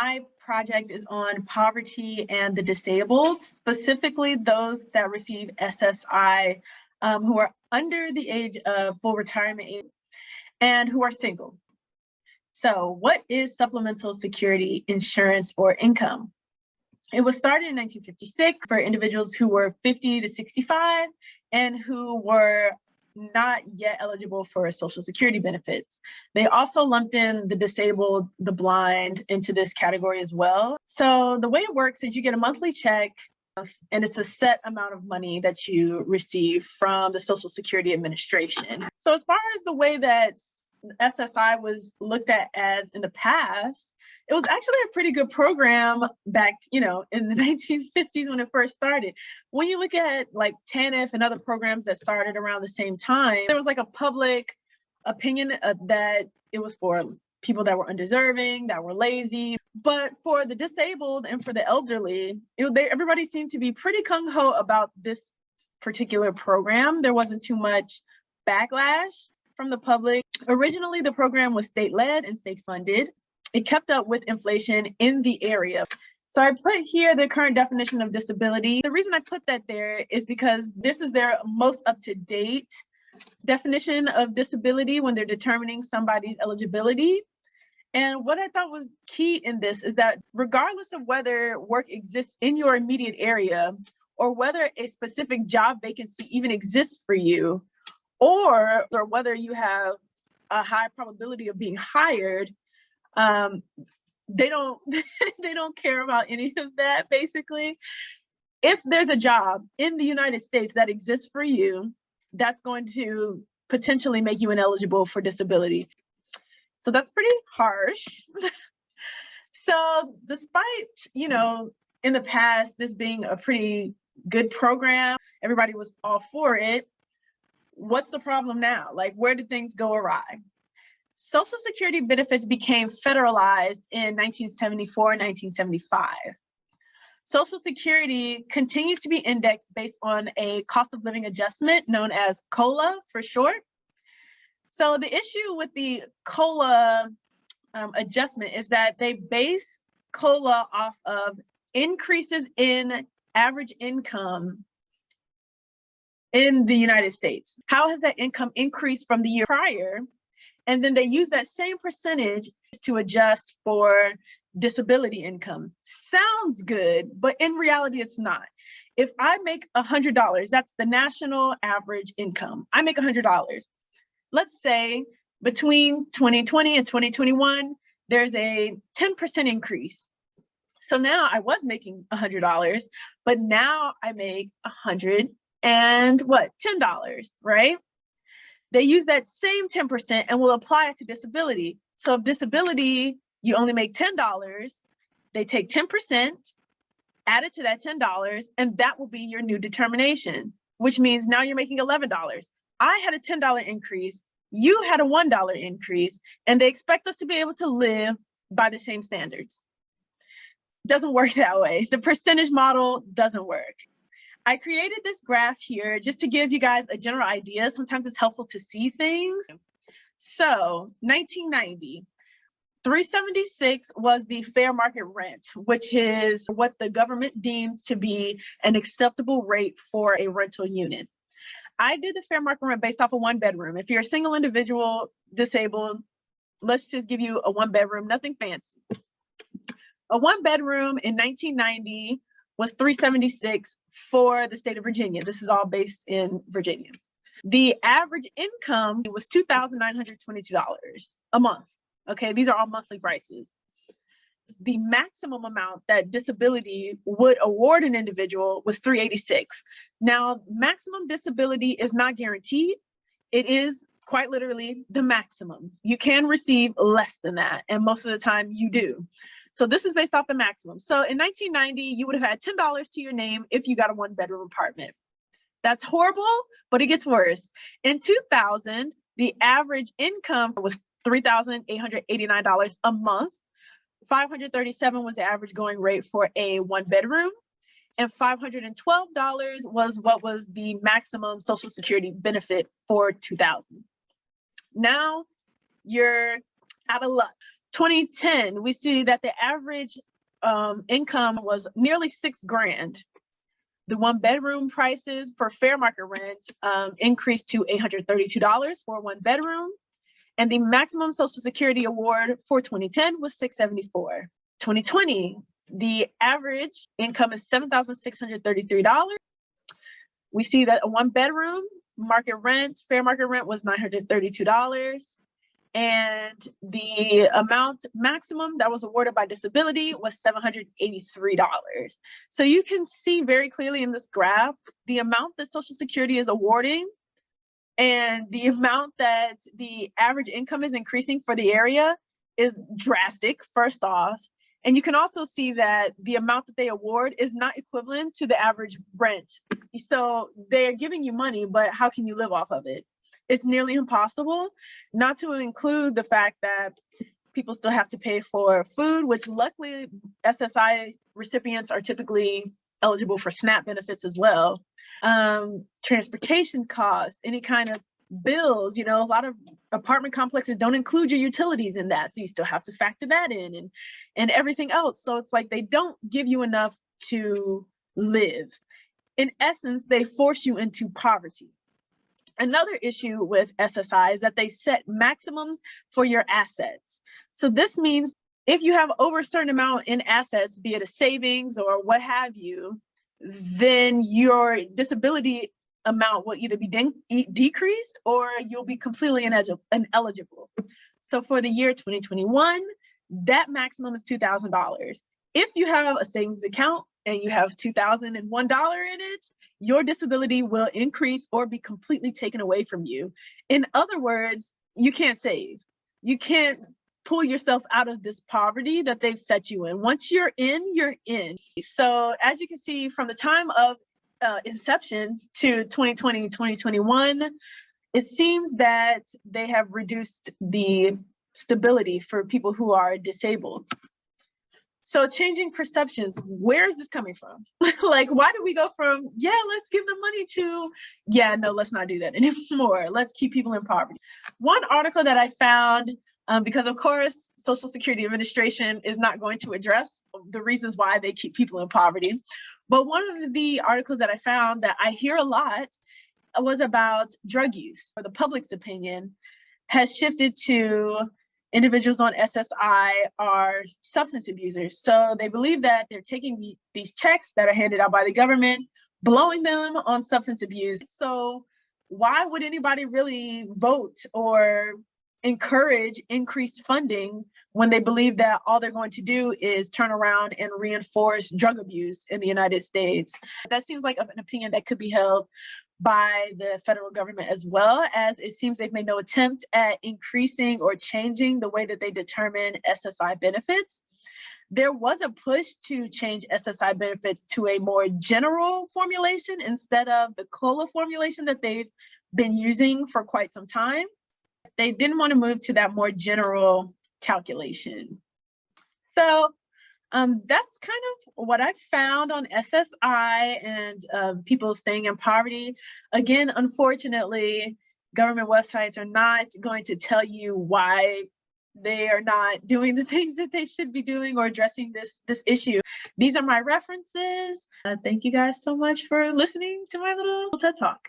My project is on poverty and the disabled, specifically those that receive SSI, who are under the age of full retirement age and who are single. So what is supplemental security insurance or income? It was started in 1956 for individuals who were 50 to 65 and who were not yet eligible for Social Security benefits. They also lumped in the disabled, the blind into this category as well. So the way it works is you get a monthly check and it's a set amount of money that you receive from the Social Security Administration. So as far as the way that SSI was looked at as in the past, it was actually a pretty good program back, in the 1950s when it first started. When you look at like TANF and other programs that started around the same time, there was like a public opinion that it was for people that were undeserving, that were lazy. But for the disabled and for the elderly, everybody seemed to be pretty gung-ho about this particular program. There wasn't too much backlash from the public. Originally, the program was state-led and state-funded. It kept up with inflation in the area. So I put here the current definition of disability. The reason I put that there is because this is their most up-to-date definition of disability when they're determining somebody's eligibility. And what I thought was key in this is that regardless of whether work exists in your immediate area or whether a specific job vacancy even exists for you, or whether you have a high probability of being hired, they don't they don't care about any of that. Basically, if there's a job in the United States that exists for you, that's going to potentially make you ineligible for disability. So that's pretty harsh. So despite, in the past, this being a pretty good program, everybody was all for it. What's the problem now? Like, where did things go awry? Social Security benefits became federalized in 1974 and 1975. Social Security continues to be indexed based on a cost of living adjustment known as COLA for short. So the issue with the COLA adjustment is that they base COLA off of increases in average income in the United States. How has that income increased from the year prior? And then they use that same percentage to adjust for disability income. Sounds good, but in reality, it's not. If I make $100, that's the national average income. I make $100. Let's say between 2020 and 2021, there's a 10% increase. So now I was making $100, but now I make $10, right? They use that same 10% and will apply it to disability. So if disability, you only make $10, they take 10%, add it to that $10, and that will be your new determination, which means now you're making $11. I had a $10 increase, you had a $1 increase, and they expect us to be able to live by the same standards. Doesn't work that way. The percentage model doesn't work. I created this graph here just to give you guys a general idea. Sometimes it's helpful to see things. So 1990, 376 was the fair market rent, which is what the government deems to be an acceptable rate for a rental unit. I did the fair market rent based off a 1-bedroom. If you're a single individual, disabled, let's just give you a 1-bedroom, nothing fancy. A 1-bedroom in 1990 was $376 for the state of Virginia. This is all based in Virginia. The average income was $2,922 a month. Okay, these are all monthly prices. The maximum amount that disability would award an individual was $386. Now, maximum disability is not guaranteed. It is quite literally the maximum. You can receive less than that, and most of the time you do. So this is based off the maximum. So in 1990, you would have had $10 to your name if you got a 1-bedroom apartment. That's horrible, but it gets worse. In 2000, the average income was $3,889 a month. $537 was the average going rate for a 1-bedroom, and $512 was what was the maximum Social Security benefit for 2000. Now you're out of luck. 2010, we see that the average income was nearly $6,000. The one bedroom prices for fair market rent increased to $832 for one bedroom. And the maximum Social Security award for 2010 was $674. 2020, the average income is $7,633. We see that a one bedroom market rent, fair market rent was $932. And the amount maximum that was awarded by disability was $783. So you can see very clearly in this graph, the amount that Social Security is awarding and the amount that the average income is increasing for the area is drastic, first off. And you can also see that the amount that they award is not equivalent to the average rent. So they're giving you money, but how can you live off of it? It's nearly impossible, not to include the fact that people still have to pay for food, which luckily SSI recipients are typically eligible for SNAP benefits as well. Transportation costs, any kind of bills, a lot of apartment complexes don't include your utilities in that. So you still have to factor that in and everything else. So it's like they don't give you enough to live. In essence, they force you into poverty. Another issue with SSI is that they set maximums for your assets. So this means if you have over a certain amount in assets, be it a savings or what have you, then your disability amount will either be decreased or you'll be completely ineligible. So for the year 2021, that maximum is $2,000. If you have a savings account and you have $2,001 in it, your disability will increase or be completely taken away from you. In other words, you can't save. You can't pull yourself out of this poverty that they've set you in. Once you're in, you're in. So as you can see, from the time of inception to 2020, 2021, it seems that they have reduced the stability for people who are disabled. So changing perceptions, where is this coming from? Like, why do we go from, yeah, let's give them money to, yeah, no, let's not do that anymore. Let's keep people in poverty. One article that I found, because of course, Social Security Administration is not going to address the reasons why they keep people in poverty. But one of the articles that I found that I hear a lot was about drug use, or the public's opinion has shifted to individuals on SSI are substance abusers. So they believe that they're taking these checks that are handed out by the government, blowing them on substance abuse. So why would anybody really vote or encourage increased funding when they believe that all they're going to do is turn around and reinforce drug abuse in the United States? That seems like an opinion that could be held by the federal government, as well as it seems they've made no attempt at increasing or changing the way that they determine SSI benefits. There was a push to change SSI benefits to a more general formulation instead of the COLA formulation that they've been using for quite some time. They didn't want to move to that more general calculation. So that's kind of what I found on SSI and people staying in poverty. Again, unfortunately, government websites are not going to tell you why they are not doing the things that they should be doing or addressing this issue. These are my references. Thank you guys so much for listening to my little TED Talk.